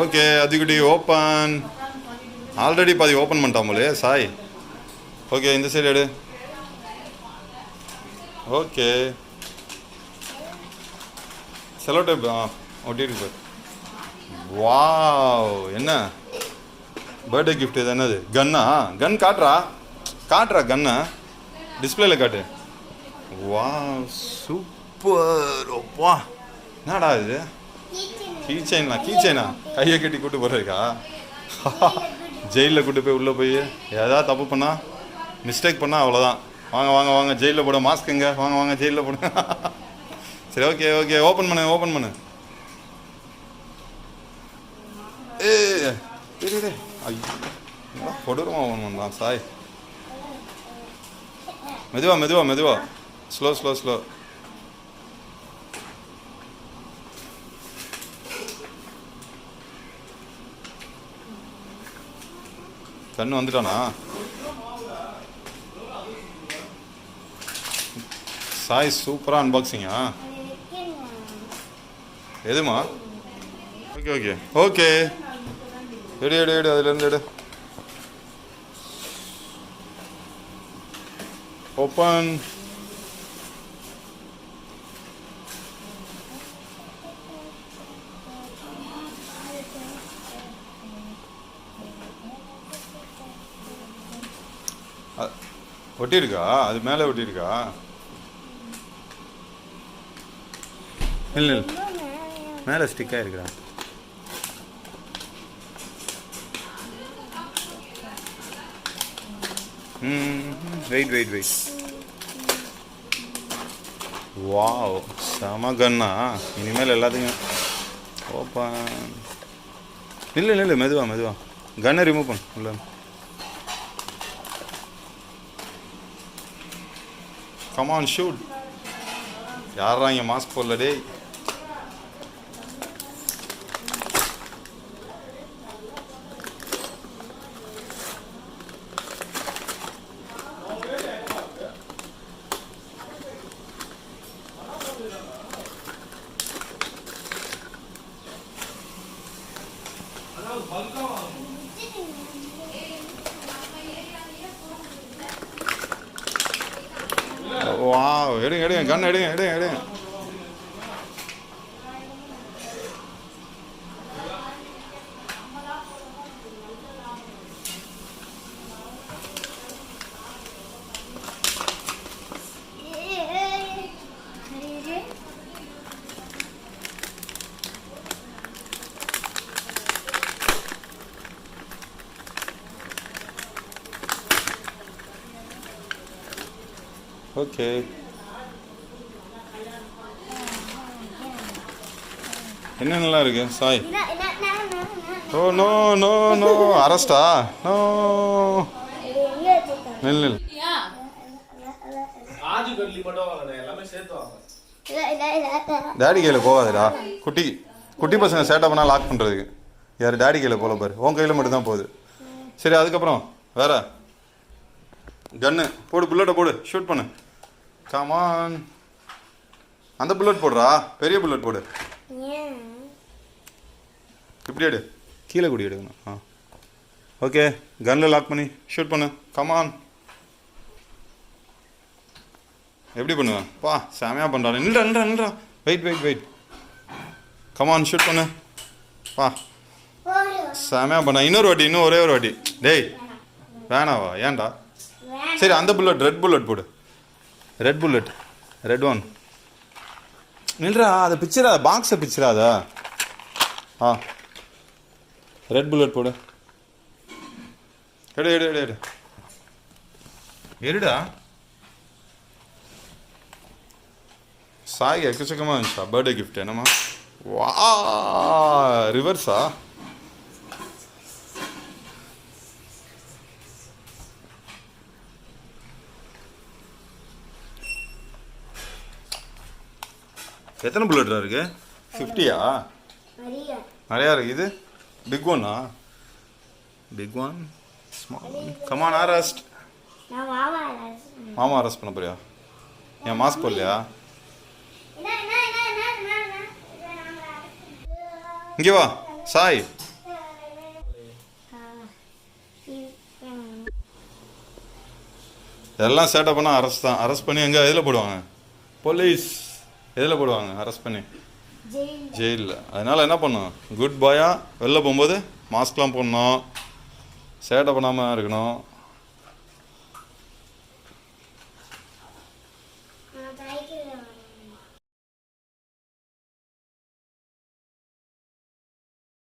Okay அதுக்குடி open. Already பாதி open பண்ணிட்டாமலே சாய். ஓகே இந்த சைடு எடு. ஓகே செலோ டைப் ஒட்டிருக்கு சார். வாவ் என்ன பர்த்டே கிஃப்ட் இது? என்னது கன்னா? கன் காட்டுறா காட்டுறா கன்னை டிஸ்பிளேல காட்டு. Wow super. ஓப்பா என்னடா இது? கீ செயினா கையை கட்டி கூட்டு போகிறதுக்கா? ஜெயிலில் கூட்டு போய் உள்ளே போய் ஏதாவது தப்பு பண்ணா மிஸ்டேக் பண்ணால் அவ்வளோதான். வாங்க வாங்க வாங்க ஜெயிலில் போட. மாஸ்க் எங்க? வாங்க வாங்க ஜெயிலில் போட. சரி ஓகே ஓகே ஓப்பன் பண்ணு. ஏ ஐயோ கொடூரமாக ஓப்பன் பண்ணலாம் சாய். மெதுவா ஸ்லோ. கண்ணு வந்துட்டானா? சாய் சூப்பராக அன்பாக்சிங்கா? எதுமா? ஓகே எடு அதுலேருந்து எடு. ஓப்பன். ஒட்டியிருக்கா? அது மேலே ஒட்டியிருக்கா? இல்லை மேலே ஸ்டிக்காக இருக்கிறா. வெயிட் வாவ் செம கன்னா. இனிமேல் எல்லாத்தையும் ஓப்பன். இல்லை மெதுவா கன்னை ரிமூவ் பண்ணு உள்ள. Come on shoot. யாரா இங்கே மாஸ்க் போடல டே? வாவ் எடுங்க கன் எடுங்க. ஓகே என்ன நல்லா இருக்கு சாய்? ஓ நோ அரஸ்டா? நோ நெல் டேடி கையில் போகாதுடா. குட்டி பசங்க சேட்டை பண்ணால் லாக் பண்ணுறதுக்கு யார் டேடி கையில் போல பாரு. உன் கையில் மட்டும்தான் போகுது. சரி அதுக்கப்புறம் வேற கன்னு போடு. புல்லட்டை போடு. ஷூட் பண்ணு. கமான். அந்த புல்லட் போடுறா. பெரிய புல்லட் போடு. இப்படி எடு. கீழே கூடி எடுக்கணும். ஓகே கன்னில் லாக் பண்ணி ஷூட் பண்ணு. கமான். எப்படி பண்ணுவேன் பா? செமையாக பண்ணுறான். நில்றா. வெயிட். கமான் ஷூட் பண்ணு. பா செமையாக பண்ண. இன்னும் ஒரே ஒரு வாட்டி. டேய் வேணாவா? ஏன்டா? சரி அந்த புல்லட் ரெட் புல்லட் போடு. Red one. நில்றா. அதை பிச்சிடாத. பாக்ஸை பிச்சிடாத. ரெட் புல்லட் போடு. எடு எடுடா. சாய் எக்கச்சக்கமாக இருந்துச்சா பர்த்டே கிஃப்ட்? என்னம்மா வா ரிவர்ஸா? எத்தனை புல்லட்ரா இருக்கு? 50யா? நிறையா இருக்கு. இது பிக் ஒன்னா? Big one small one. Come on arrest. மாமா அரெஸ்ட் பண்ண போறியா? ஏன் மாஸ்க் போடலையா? இங்கே வா சாய். இதெல்லாம் சேட்டை பண்ணால் அரெஸ்ட் தான். அரெஸ்ட் பண்ணி எங்கே எதில் போடுவாங்க? போலீஸ் எதில் போடுவாங்க? அரெஸ்ட் பண்ணி ஜெயிலில். அதனால் என்ன பண்ணணும்? குட் பாயாக வெளில போகும்போது மாஸ்க்லாம் போடணும், சேட்டை பண்ணாமல் இருக்கணும். நான் தைக்கிறேன்.